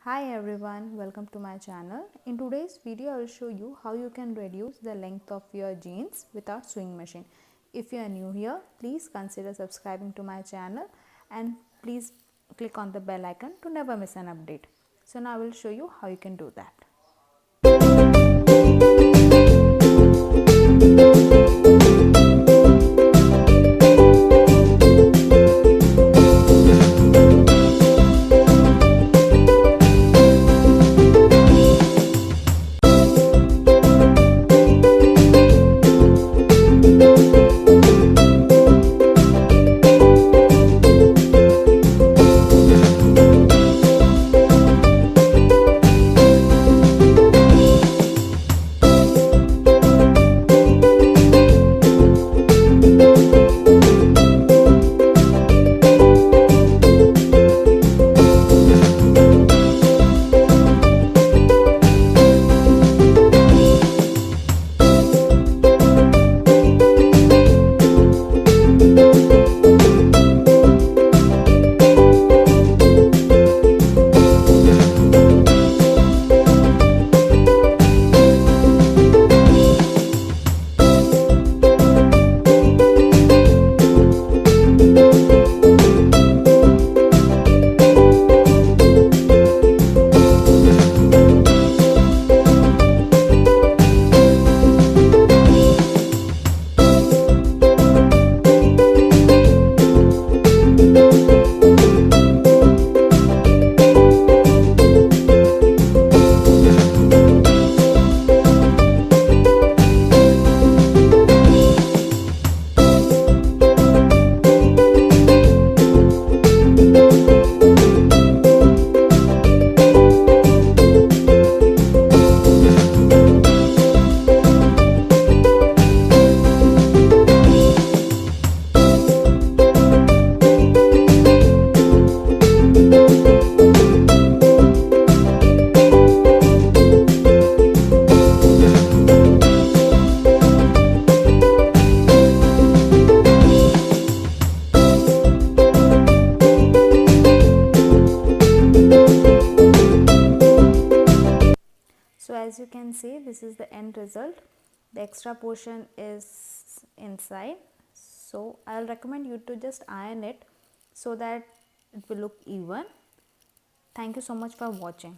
Hi everyone, welcome to my channel. In today's video I will show you how you can reduce the length of your jeans without sewing machine. If you are new here, please consider subscribing to my channel and please click on the bell icon to never miss an update. So now I will show you how you can do that. So as you can see, this is the end result. The extra portion is inside. So I'll recommend you to just iron it so that it will look even. Thank you so much for watching.